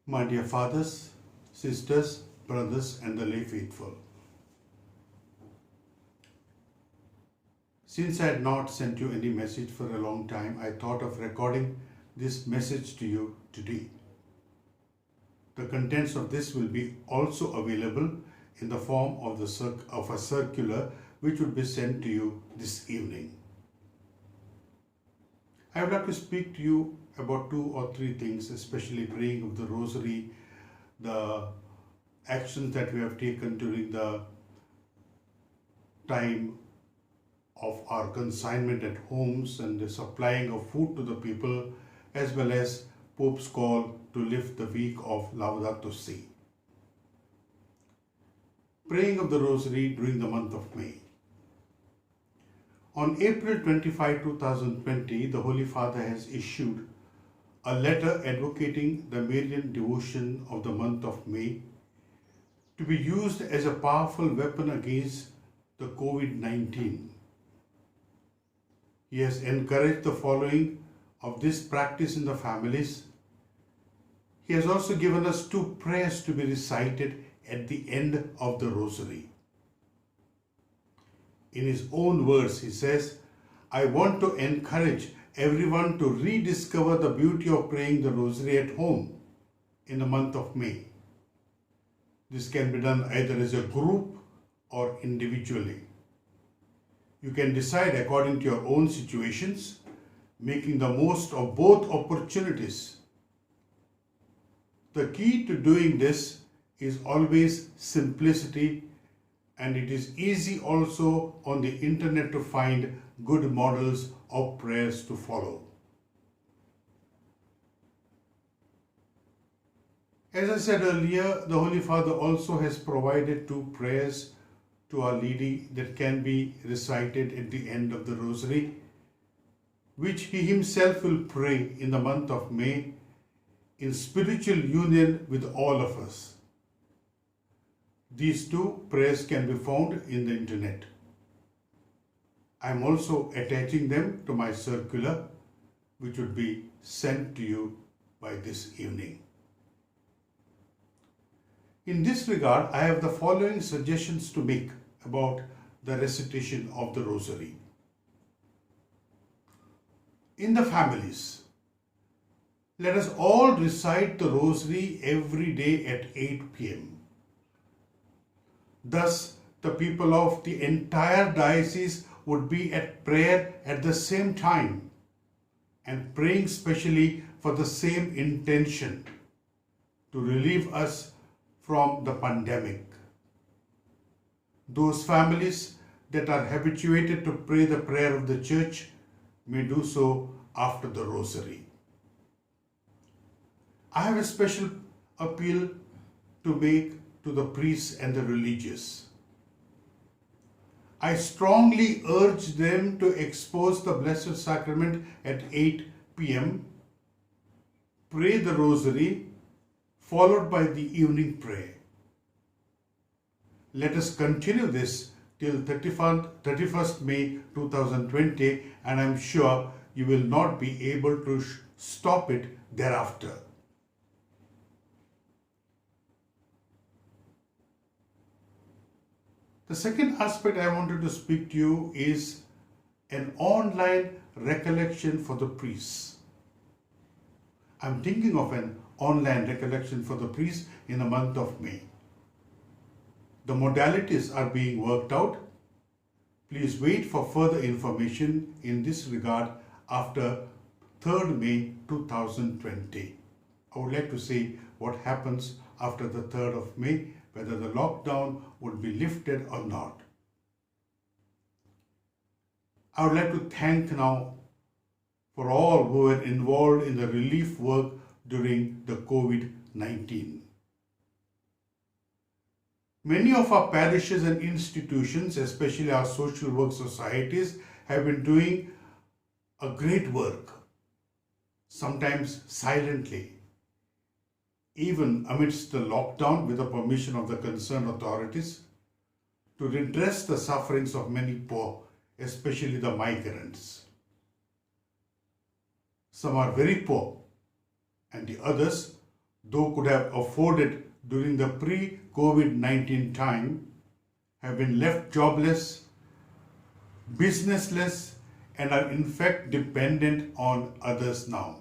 My dear fathers, sisters, brothers, and the lay faithful, since I had not sent you any message for a long time, I thought of recording this message to you today. The contents of this will be also available in the form of a circular which will be sent to you this evening. I would like to speak to you about 2 or 3 things, especially praying of the rosary, the actions that we have taken during the time of our consignment at homes and the supplying of food to the people, as well as Pope's call to lift the week of Laudato Si. Praying of the rosary during the month of May. On April 25, 2020, the Holy Father has issued a letter advocating the Marian devotion of the month of May to be used as a powerful weapon against the COVID-19. He has encouraged the following of this practice in the families. He has also given us 2 prayers to be recited at the end of the rosary. In his own words, he says, I want to encourage everyone to rediscover the beauty of praying the rosary at home in the month of May. This can be done either as a group or individually. You can decide according to your own situations, making the most of both opportunities. The key to doing this is always simplicity, and it is easy also on the internet to find good models of prayers to follow. As I said earlier, the Holy Father also has provided 2 prayers to Our Lady that can be recited at the end of the rosary, which he himself will pray in the month of May in spiritual union with all of us. These 2 prayers can be found in the internet. I am also attaching them to my circular, which would be sent to you by this evening. In this regard, I have the following suggestions to make about the recitation of the rosary. In the families, let us all recite the rosary every day at 8 p.m. Thus, the people of the entire diocese would be at prayer at the same time and praying specially for the same intention to relieve us from the pandemic. Those families that are habituated to pray the prayer of the Church may do so after the rosary. I have a special appeal to make to the priests and the religious. I strongly urge them to expose the Blessed Sacrament at 8 p.m., pray the rosary, followed by the evening prayer. Let us continue this till 31st May 2020, and I am sure you will not be able to stop it thereafter. The second aspect I wanted to speak to you is an online recollection for the priests. I'm thinking of an online recollection for the priests in the month of May. The modalities are being worked out. Please wait for further information in this regard after 3rd May 2020. I would like to see what happens after the 3rd of May, whether the lockdown would be lifted or not. I would like to thank now for all who were involved in the relief work during the COVID-19. Many of our parishes and institutions, especially our social work societies, have been doing a great work, sometimes silently, even amidst the lockdown with the permission of the concerned authorities, to redress the sufferings of many poor, especially the migrants. Some are very poor, and the others though could have afforded during the pre-COVID-19 time, have been left jobless, businessless, and are in fact dependent on others now.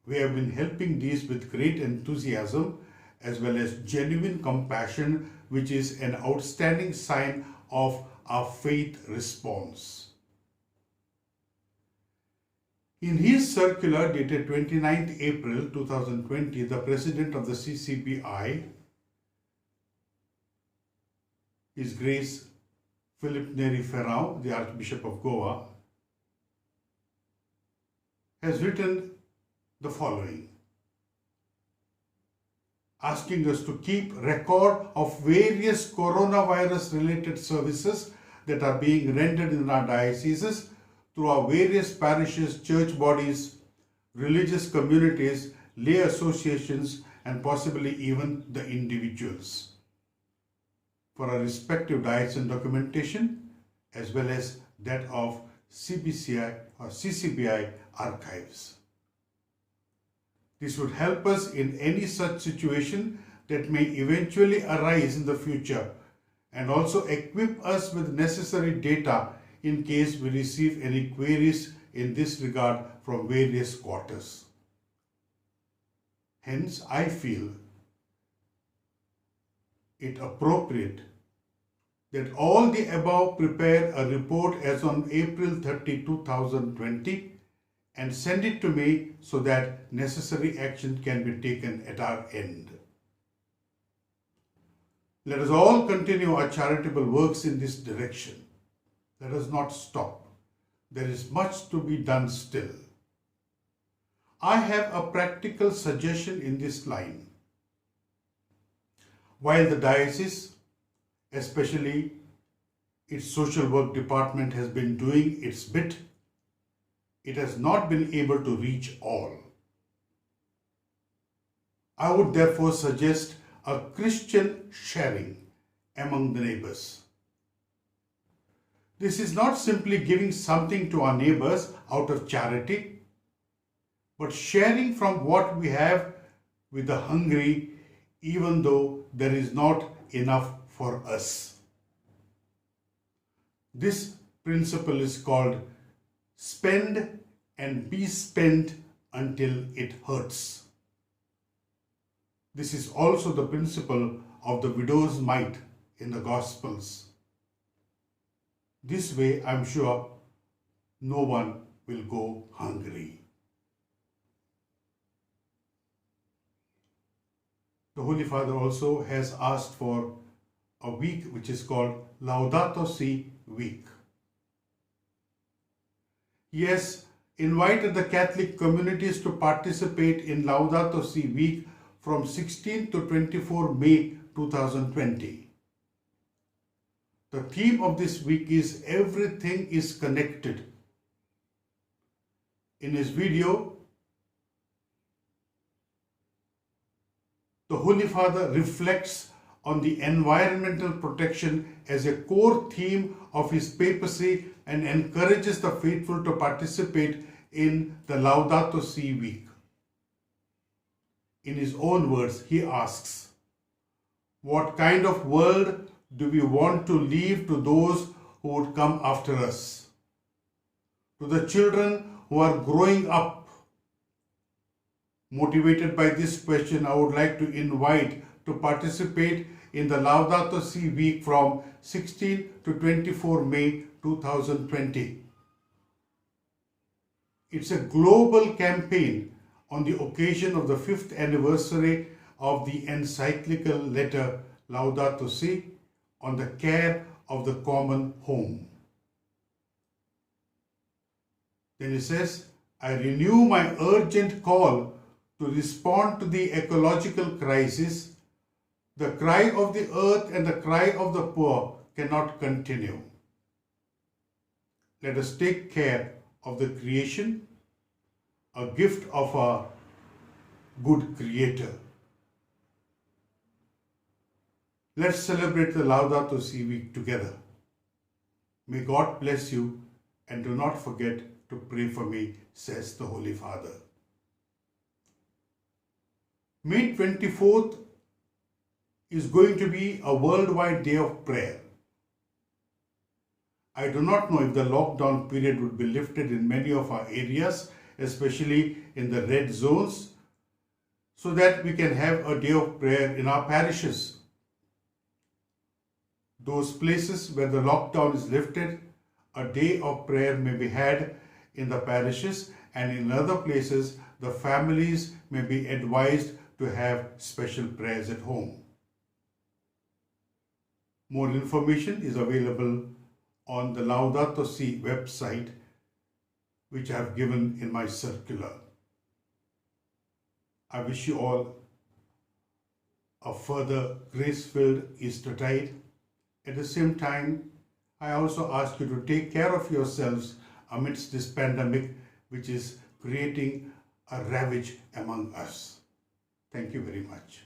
We have been helping these with great enthusiasm as well as genuine compassion, which is an outstanding sign of our faith response. In his circular dated 29th April 2020, the President of the CCBI, His Grace Philip Neri Ferrão, the Archbishop of Goa, has written the following, asking us to keep record of various coronavirus-related services that are being rendered in our dioceses through our various parishes, church bodies, religious communities, lay associations, and possibly even the individuals, for our respective diocesan documentation as well as that of CBCI or CCBI archives. This would help us in any such situation that may eventually arise in the future, and also equip us with necessary data in case we receive any queries in this regard from various quarters. Hence, I feel it appropriate that all the above prepare a report as on April 30, 2020 and send it to me so that necessary action can be taken at our end. Let us all continue our charitable works in this direction. Let us not stop. There is much to be done still. I have a practical suggestion in this line. While the diocese, especially its social work department, has been doing its bit, it has not been able to reach all. I would therefore suggest a Christian sharing among the neighbors. This is not simply giving something to our neighbors out of charity, but sharing from what we have with the hungry, even though there is not enough for us. This principle is called spend and be spent until it hurts. This is also the principle of the widow's mite in the Gospels. This way, I'm sure no one will go hungry. The Holy Father also has asked for a week which is called Laudato Si week. He has invited the Catholic communities to participate in Laudato Si week from 16 to 24 May 2020. The theme of this week is Everything is Connected. In his video, the Holy Father reflects on the environmental protection as a core theme of his papacy and encourages the faithful to participate in the Laudato Si week. In his own words, he asks, what kind of world do we want to leave to those who would come after us? To the children who are growing up? Motivated by this question, I would like to invite to participate in the Laudato Si week from 16 to 24 May 2020. It's a global campaign on the occasion of the 5th anniversary of the encyclical letter Laudato Si on the care of the common home. Then he says, I renew my urgent call to respond to the ecological crisis. The cry of the earth and the cry of the poor cannot continue. Let us take care of the creation, a gift of our good Creator. Let's celebrate the Laudato Si week together. May God bless you, and do not forget to pray for me, says the Holy Father. May 24th is going to be a worldwide day of prayer. I do not know if the lockdown period would be lifted in many of our areas, especially in the red zones, so that we can have a day of prayer in our parishes. Those places where the lockdown is lifted, a day of prayer may be had in the parishes, and in other places the families may be advised to have special prayers at home. More information is available on the Laudato Si website, which I have given in my circular. I wish you all a further grace-filled Eastertide. At the same time, I also ask you to take care of yourselves amidst this pandemic, which is creating a ravage among us. Thank you very much.